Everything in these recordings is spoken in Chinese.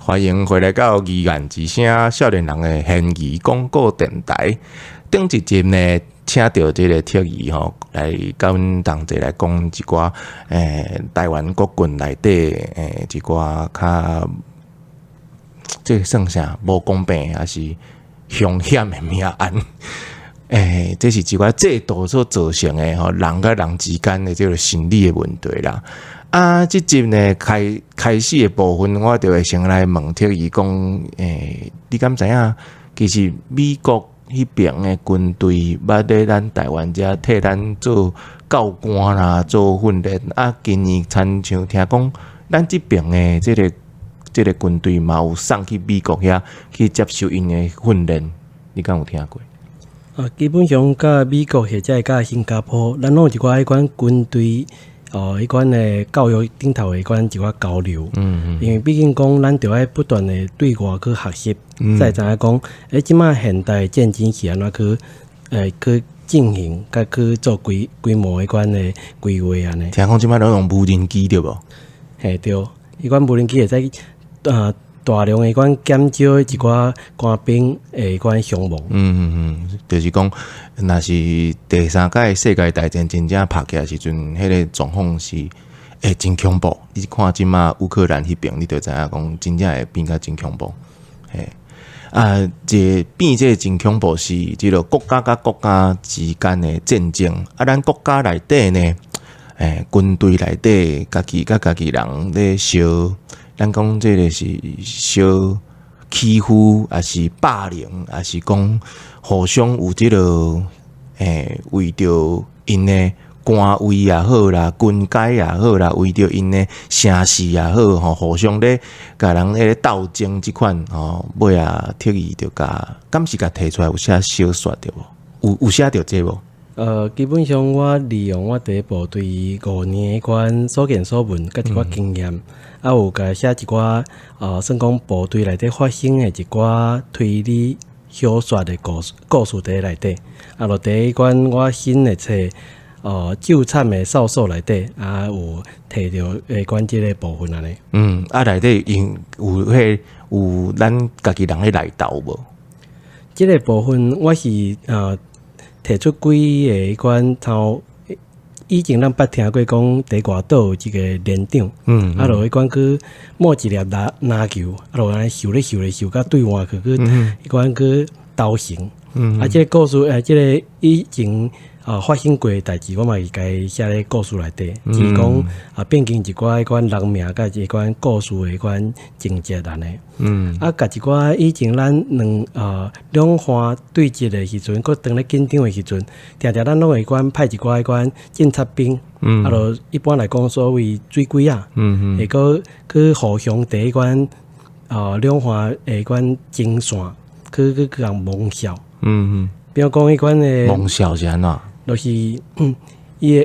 欢迎回来到疑案之声少年人的嫌疑广告电台。顶一集呢，请到这个特疑吼来甲阮同齐来讲一寡台湾国军内底一寡较这算啥无公平还是凶险的命案。这是一寡制度所造成的吼，人甲人之间的这个心理的问题啦。这集呢开始的部分，我就会先来问特疑讲，你敢知影？其实美国迄边的军队捌咧咱台湾遮替咱做教官啦，做训练。今年亲像听讲，咱这边的这个军队嘛有送去美国遐去接受因的训练，你敢有听过？基本上甲美国或者甲新加坡，咱拢有一寡迄款军队。迄款的教育顶头的迄款一寡交流，因为毕竟讲咱着爱不断的对外去学习，才知影讲，即马现代战争是安怎去进行，甲去做规模迄款的规划安尼。听讲即马拢用无人机对无？嘿对，迄款无人机会使大量的迄款减少一寡官兵的迄款伤亡。就是讲，若是第三届世界大战真正拍起来时阵，迄个状况是真恐怖。你看即马乌克兰迄边，你就知影讲，真正会变甲真恐怖。这变这真恐怖是即个国家甲国家之间的战争。咱国家内底呢，军队内底家己甲家己人咧相。咱讲这个是小欺负，还是霸凌，还是讲互相有这个为着因的官位也好啦，军阶也好啦，为着因的城市也好，吼，互相咧甲人咧斗争即款吼，尾啊特意着甲，敢是甲提出来有写小说着无？有写着这无？基本上我利用我第一部队5年迄款所见所闻，甲一寡经验，有甲写一寡算讲部队内底发生的一寡推理小说的故事伫内底。落伫迄款我新的册救惨的少数内底有摕着迄款即个部分安尼。内底有咱家己人咧来斗无？即个部分我是提出几个迄款以前咱捌听过讲，伫外岛有一个连长，落迄款去摸一粒篮球，落安尼秀到对岸去，迄款去斗城。即个故事，即个以前发生过的代志，我嘛是甲伊写咧故事内底，只是讲变成一寡迄款人名甲一款故事的迄款情节安尼。甲一寡以前咱两方对峙的时阵，佮当咧紧张的时阵，常常咱拢会派一寡迄款侦察兵，落一般来讲所谓水鬼啊，会去互相伫迄款两方迄款精线，去人蒙笑。比如讲迄款的蒙笑是安怎？就是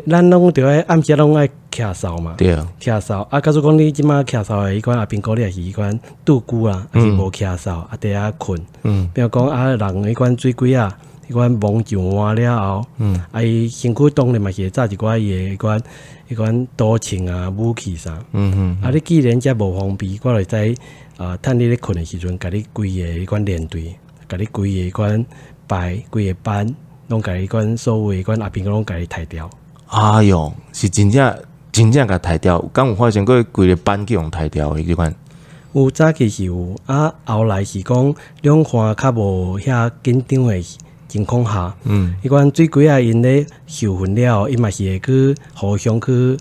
咱拢着爱暗时拢爱徛哨嘛，对，徛哨假如讲你即马徛哨的迄款兵哥，你也是迄款拄久啊，还是无徛哨伫遐困。比如讲人迄款水鬼啊，迄款蒙上换了后，伊身躯当然嘛是会炸一寡伊的迄款刀枪啊、武器啥。你既然遮无方便，我就知趁你咧困的时阵，甲你规个迄款连队，甲你规个迄款规个班。拢甲迄款所有迄款阿兵哥拢甲伊抬掉。哎哟，是真正甲抬掉，敢有发生过规个班去用抬掉的迄款？有早期是有，后来是讲两方较无遐紧张的情况下，迄款水鬼啊因咧受训了，伊嘛是会去互相去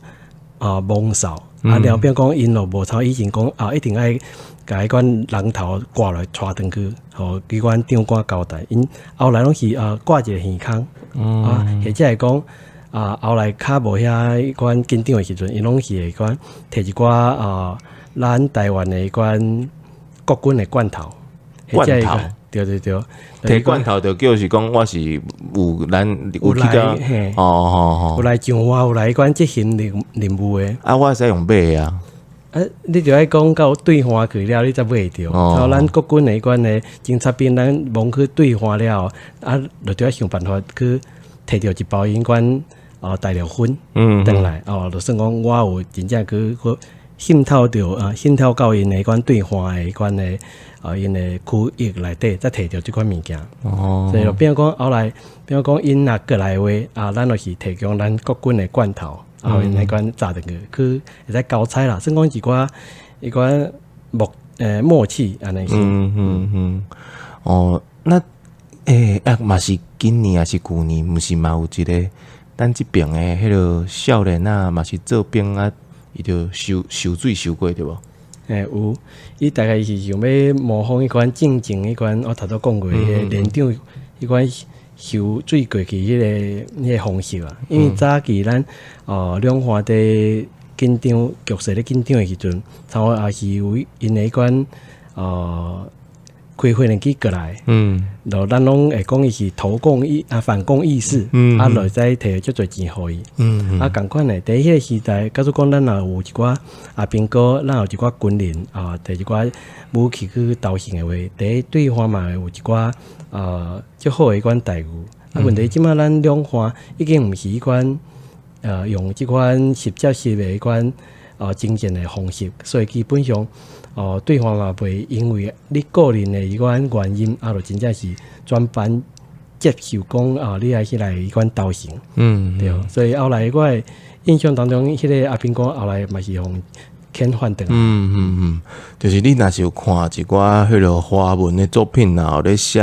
蒙哨。了比如讲因咯无像以前讲一定爱甲迄款人头挂来带转去，互迄款长官交代。因后来拢是挂一个耳孔，或者会讲后来较无遐迄款紧张的时阵，因拢是会款摕一寡咱台湾的迄款国军的罐头，罐头，对，摕罐头就叫是讲我是有咱有去到有来上话，有来迄款执行任务的。我会使用买的啊。你就爱讲到对方去了，你才买着。然后咱国军的迄款的警察兵，咱蒙去对方了，就要想办法去摕着一包因款大料粉，转来就算讲我有真正去渗透到因的迄款对话的迄款的因的区域内底，才摕到即款物件。所以就变讲后来，变讲因若过来话咱就是提供咱国军的罐头，然后因迄款炸进去会使交差啦，算讲一款默契安尼是。那嘛是今年还是去年，毋是嘛有一个咱即边诶迄落少年啊，嘛是做兵啊，伊就受水受过对无？有，伊大概是想要模仿迄款正经迄款，我头拄讲过迄个连长迄款受水过去迄个方式啊。因为早期咱两岸伫紧张局势咧紧张诶时阵，差不多也是有因诶迄款开会人机过来，就咱拢会讲伊是投共反共意识，就再摕足侪钱互伊，共款诶，伫迄个时代，假如讲咱若有一寡兵哥，咱有一寡军人摕一寡武器去投降诶话，伫对方嘛有一寡足好诶迄款待遇。问题即马咱两岸已经毋是迄款用即款实接式诶迄款征战诶方式，所以基本上。对方嘛袂因为你个人的迄款原因，就真正是全盘接受讲你来起来迄款投降，对，所以后来我印象当中，迄个阿兵哥后来嘛是用遣返转来。就是你若是有看一寡迄落华文的作品啊，咧写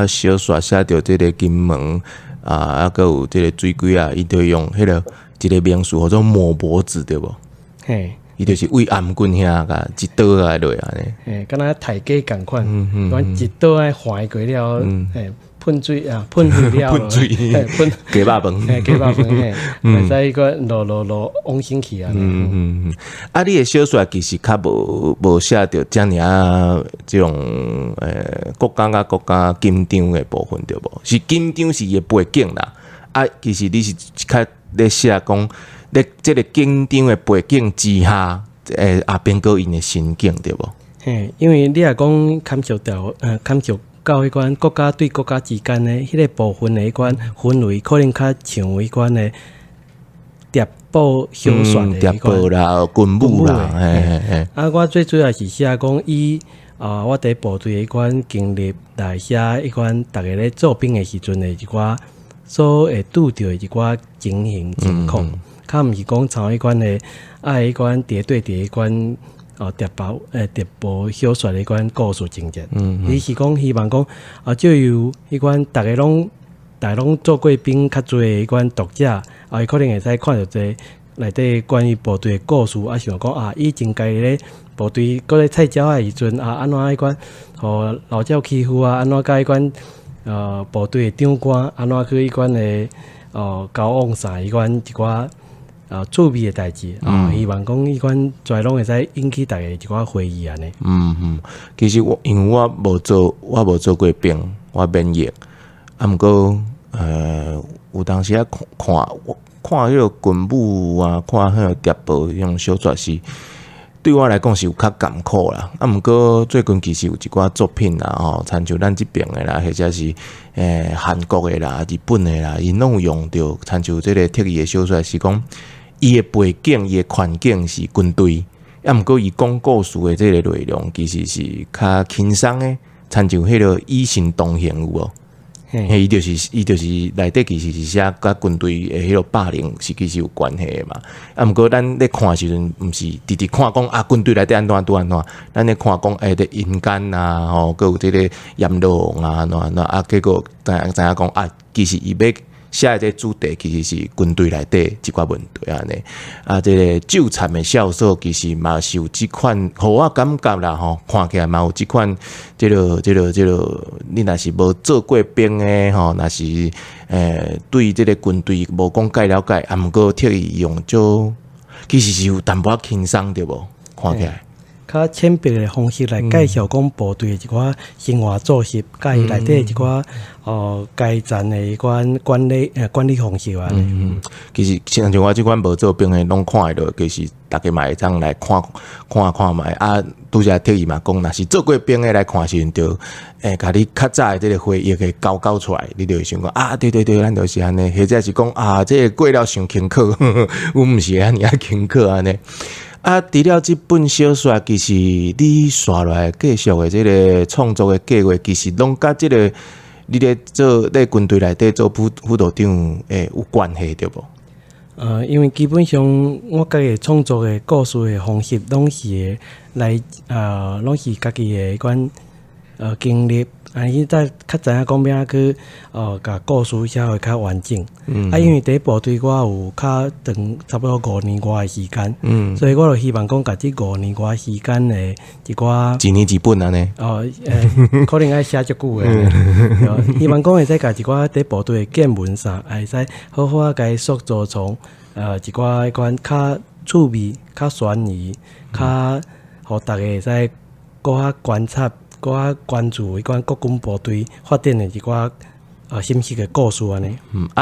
小说写着即个金门啊，还有即个水鬼啊，伊就用迄落一个名词叫做抹脖子，对无？嘿。伊就是为暗棍遐个一刀来落安尼，敢若太鸡共款，一刀爱划过了，喷水了，喷水，喷鸡肉饭，鸡肉饭，会使迄个落往生去啊。你的小说其实较无写着遮尔啊，即种国家甲国家紧张的部分对无？是紧张是伊背景啦，其实你是较咧写讲。咧，即个紧张的背景之下，阿兵哥因的心境对无？因为你也讲牵涉到迄款国家对国家之间的迄个部分的迄款氛围，可能较像迄款的谍报小说的谍报啦、军武啦，我最主要是写讲我伫部队的迄款经历来写迄款逐个咧做兵的时阵的一寡所会拄着的一寡情形情况。较毋是讲像迄款诶，迄款叠对叠迄款谍报小说迄款故事情节。伊是讲希望讲就有迄款大家拢做过兵较侪迄款读者，伊可能会使看到这内底关于部队诶故事，想讲以前家咧部队搁咧菜鸟诶时阵安怎迄款互老鸟欺负安怎甲迄款部队诶长官安怎去迄款诶交往啥迄款一寡。趣味的代志希望讲迄款跩拢会使引起大家一寡回忆安尼。其实因为我无做过兵，我免疫。毋过有当时看迄个军武啊，看迄个谍报迄种小说是，对我来讲是有较艰苦啦。毋过最近其实有一寡作品啦，参像咱即边的啦，或者是韩国的啦、日本的啦，因拢有用着参像即个特异的小说是讲。伊的背景、伊的环境是军队，毋过伊讲故事的这个内容其实是较轻松的，参像迄个以信同行有无？伊就是内底其实是写甲军队的迄个霸凌是其实有关系的嘛。毋过咱咧看时阵，毋是直直看讲军队内底安怎，咱咧看讲伫阴间啊，佮有即个阎罗王啊，结果知影讲其实伊要。写的这主题其实是军队内底一寡问题安尼，这个纠缠的少数其实嘛是有即款，互我感觉啦看起来嘛有即款，这个，你若是无做过兵的若是对这个军队无讲介了解，毋过特意用其实是有淡薄轻松对无？看起来。较浅白的方式来介绍讲部队的一寡生活作息，甲伊内底一寡该战的一款管理方式啊。其实像我即款无做兵的，拢看会到，其实大家嘛会当来看卖拄则特意嘛讲，若是做过兵的来看时阵，就甲你较早的这个回忆给交出来，你就会想讲对，咱就是安尼，或者是讲这个过了伤轻巧，我毋是安尼轻巧安尼。啊，除了即本小说，其实你刷来继续的即个创作的计划，其实拢甲即个你咧做咧军队内底做副导长诶有关系对无？因为基本上我家己创作的故事的方式，拢是来拢是家己的迄款经历，伊再较知影讲要去甲故事写会较完整。因为第一部队我有较长，差不多5年外的时间，所以我就希望讲甲即5年外时间的一寡一年一本安尼。可能爱写足久诶。希望讲会使甲一寡第一部队的见闻啥，会使好好甲伊塑造成一寡迄款较趣味、较悬疑、较互逐个会使搁较观察、搁较关注迄款国军部队发展的一寡深刻的故事安尼。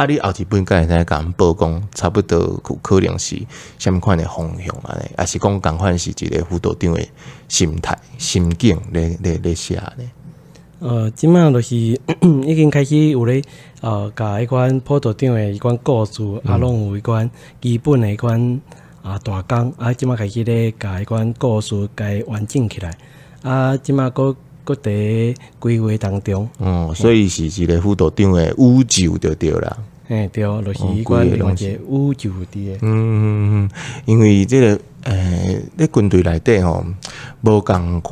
你后一本敢会使甲阮报讲，差不多有可能是啥物款的方向安尼，还是讲共款是一个副导长的心态、心境咧写呢？即摆就是已经开始有咧甲迄款副导长的迄款故事，拢有迄款基本的迄款大纲，即摆开始咧甲迄款故事甲完整起来，即摆搁伫规划当中。所以是一个副导长的宇宙就对啦。对，就是迄款另外一个宇宙伫诶。因为即个咧军队内底吼，无共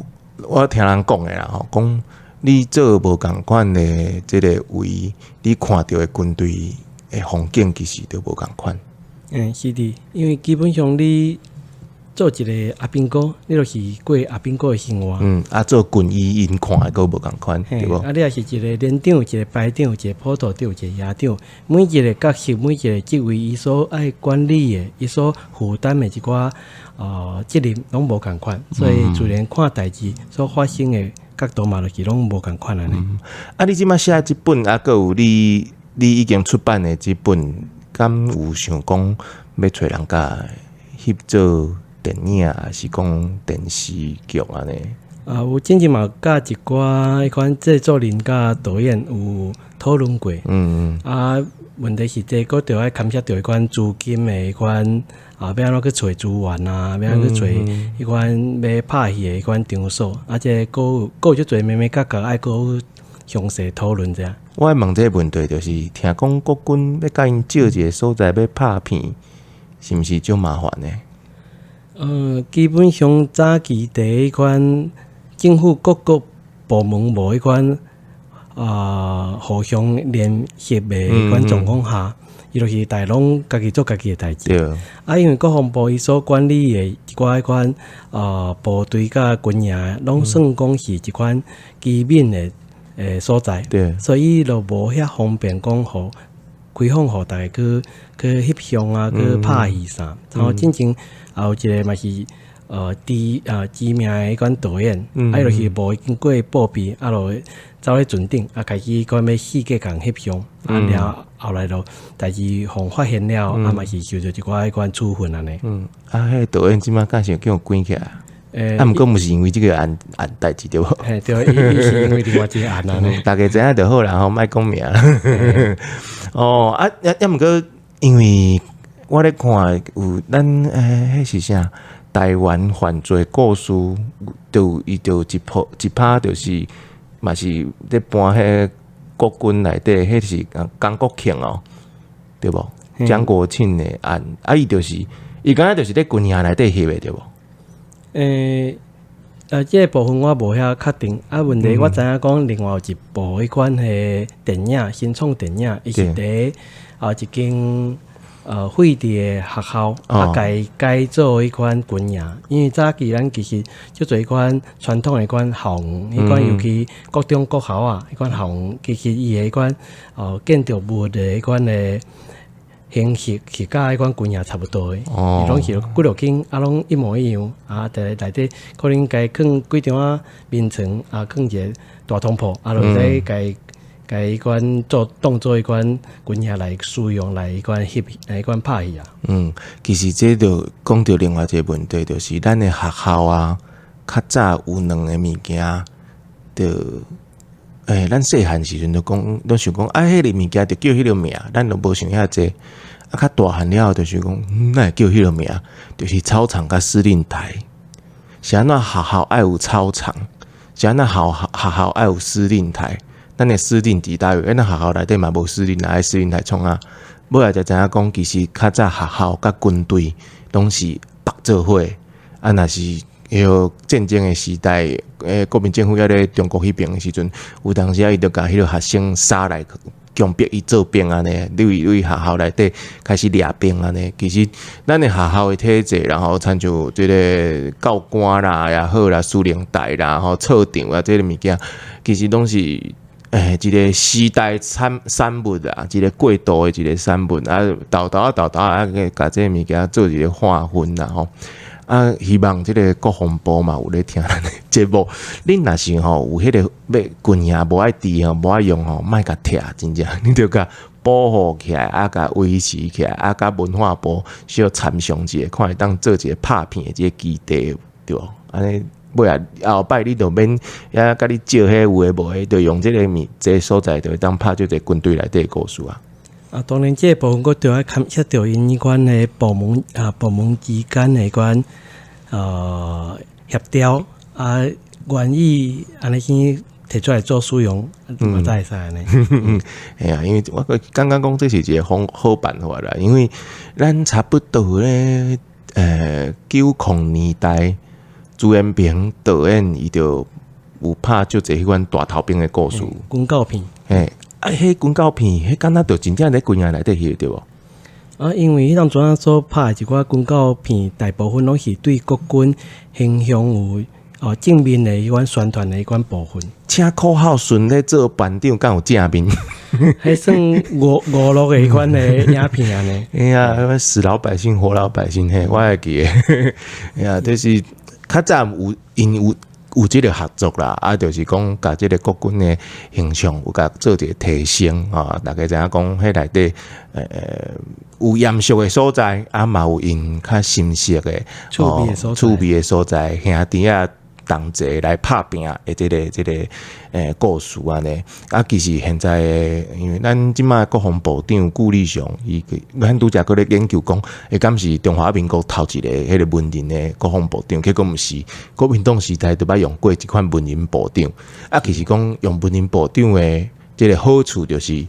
我听人讲诶啦吼，讲你做无共款的即个位，你看到的军队的风景其实都无共款。是的，因为基本上你做一个阿兵哥，你就是过阿兵哥的生活。做军医因看的佫无共款，对无？你也是一个连长、一个排长、一个普导长、一个野长，每一个角色、每一个职位，伊所爱管理的、伊所负担的一寡责任，拢无共款，所以自然看代志所发生的角度嘛，就是拢无共款安尼。你即摆写即本，佫有你已经出版的即本，敢有想讲要找人甲翕做电影，还是讲电视剧安尼？有真正嘛，甲一寡迄款制作人甲导演有讨论过。问题是这个着爱牵涉到迄款资金的迄款要安怎去找资源要安怎去找迄款要拍戏的迄款场所，这个有足侪咩咩角角爱搁详细讨论者。我问这个问题，就是听讲国军要甲因借一个所在要拍片，是毋是足麻烦呢？基本上早期伫迄款政府各个部门无迄款互相联合的迄款状况下，伊就是大拢家己做家己的代志。因为国防部伊所管理的一寡迄款部队甲军营，拢算讲是一款机敏的所在，所以就无遐方便讲互开放互大家去翕相去拍戏啥。然后真正有一个嘛是知名的迄款导演，就是无经过报备，就走咧船顶，开始讲要四界共翕相，然后来就代志互发现了，嘛是受着一寡迄款处分安尼。迄导演即摆敢是叫我关起来？毋过毋是因为即个案代志对无？对，伊是因为另外一个案安尼。大家知影就好啦，吼，莫讲名。毋过因为我咧看有咱迄是啥？台湾犯罪故事，伊就一拍就是嘛是咧搬迄国军内底，迄是江国庆对无？蒋国庆的案，伊就是伊敢若就是咧军营内底翕的对无？这个部分我无遐确定。问题我知影讲，另外有一部迄款的电影，新创电影，伊是伫一间废弃的学校改做迄款军营。因为早期咱其实就做迄款传统的迄款校园，迄款尤其国中国校迄款校园，其实伊的迄款建筑物的迄款的形式是甲迄款军营差不多的，伊拢是几落间拢一模一样在内底可能该放几张面床放一个大通铺就使甲迄款当做迄款军营来使用来迄款迄款拍戏其实这就讲到另外一个问题，就是咱的学校较早有两个物件，咱细汉时阵都讲，都想讲迄个物件就叫迄个名，咱都无想遐济。啊，较大汉了，就是讲，那会叫迄个名，就是操场甲司令台。是安怎学校爱有操场，是安怎学校爱有司令台。咱的司令伫倒位？咱学校内底嘛无司令台，司令台创啊。尾来才知影讲，其实较早学校甲军队拢是绑做伙。啊，若是迄个战争的时代，国民政府还咧中国迄边的时阵，有当时伊就甲迄个学生杀来强迫伊做兵安尼，为学校内底开始掠兵安尼。其实咱的学校的体制，然后参像即个教官啦也好啦，司令台啦，吼操场啊，即个物件，其实拢是一个时代产物啊，一个过渡的一个产物啊，豆豆啊，甲即个物件做一个划分啦吼。啊，希望即个国防部嘛有咧听咱的节目，恁若是吼有迄个要军营无爱治吼，无爱用吼，莫甲拆，真正你着甲保护起来，啊甲维持起来，啊甲文化部需要参详一下，看会当做一个拍片的即个基地，对无？安尼尾啊后摆你着免也甲你借迄有诶无诶，着用即个即个所在，着会当拍即个军队内底故事啊。啊，当然，这部分我着爱看涉到因迄款的部门之间的款协调啊，愿意安尼去摕出来做使用，嘛才会使安尼。哎呀，因为我刚刚讲这是一个好办法啦，因为咱差不多咧，90年代朱延平导演伊就有拍就这迄款大头兵的故事，军教片。迄军教片，迄敢若就真正咧军营内底翕对无？啊，因为迄当阵所拍一寡军教片，大部分拢是对国军形象有正面的迄款宣传的迄款部分。请柯浩顺咧做班长，敢有正面？迄算娱乐的迄款的影片呢？哎呀，死老百姓活老百姓，嘿，我会记诶。哎呀，就是较早有即个合作啦，啊，就是讲甲即个国军的形象有甲做一个提升啊，大家知影讲迄内底有严肃的所在，啊嘛有因较深色的趣味的所在，兄弟啊同齐来拍拼的即个故事安尼。啊，其实现在因为咱即摆国防部长顾立雄，咱拄则搁咧研究讲，敢是中华民国头一个迄个文人的国防部长，结果毋是国民党时代都捌用过一款文人部长。啊，其实讲用文人部长的即个好处就是，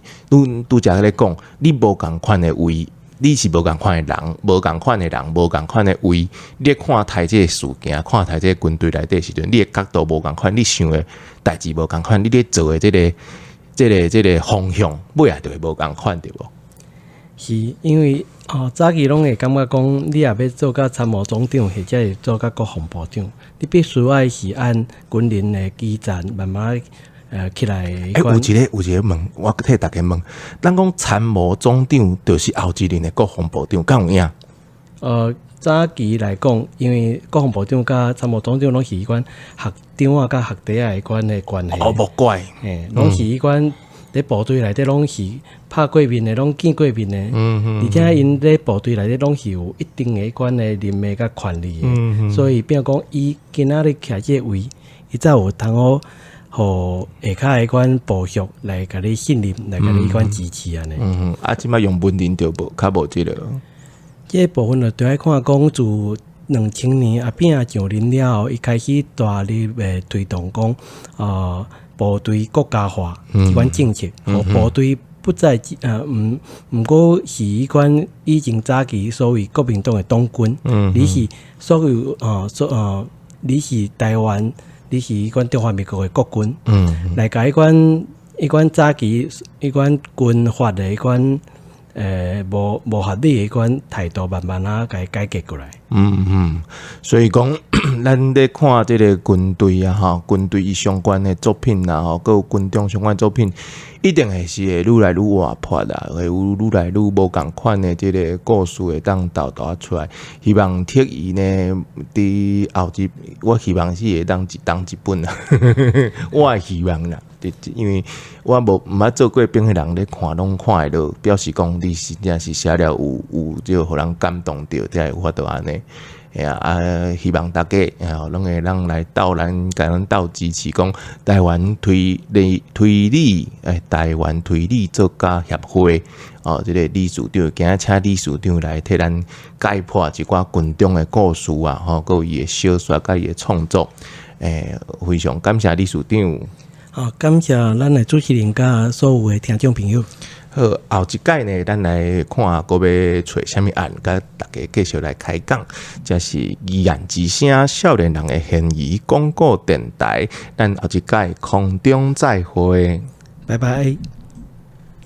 拄则咧讲，你无共款的位。你是无共款的人，无共款的人，无共款的位。你看待这个事件，看待这个军队内底时阵，你的角度无共款，你想的代志无共款，你咧做的这个方向，尾也就会无共款，对无？是因为早期拢会感觉讲，你也要做甲参谋总长，或者是做甲国防部长，你必须爱是按军人的基站慢慢。起来，有一个问，我替大家问，咱讲参谋总长就是后一任的国防部长，敢有影？早期来讲，因为国防部长甲参谋总长拢是迄款学长啊，甲学弟啊迄款的关系。无怪，拢是迄款伫部队内底拢是拍过面的，拢见过面的。而且因伫部队内底拢是有一定的迄款的人脉甲权力的，所以变讲伊今仔日徛这位，伊才有通好。互下骹迄款部属来甲你信任，来甲你迄款支持安尼。啊，即摆用文人就无较无即个。即部分就要看讲自2000年阿扁上任了后，伊开始大力推动讲部队国家化迄款政策，部队不再毋过是迄款以前早期所谓国民党的党军，你是所有你是台湾。你是迄款中华民国的国军，来甲迄款早期迄款军阀的迄款无合理的迄款态度，慢慢甲伊改革过来。所以讲，咱咧看即个军队啊，军队相关的作品啊，佮有军中相关作品，一定会是会愈来愈活泼啦，会有愈来愈无共款的即个故事会当导出来。希望特意呢，伫后日，我希望是会当一本啦，我的希望啦。因为我毋捌做过兵的人咧看，拢看会到，表示讲你真正是写了有即个互人感动着，才会有法度安尼。希望大家拢会让来斗咱甲咱斗支持讲台湾推理台湾推理作家协会这个理事长，今仔请理事长来替咱解剖一寡群众的故事啊，佮伊的小说甲伊的创作，非常感谢理事长。好，感谢咱的主持人甲所有的听众朋友。好，后一届呢，咱来看佮要找啥物案，甲大家继续来开讲。这是疑案之声少年人的嫌疑广告电台，咱后一届空中再会，拜拜。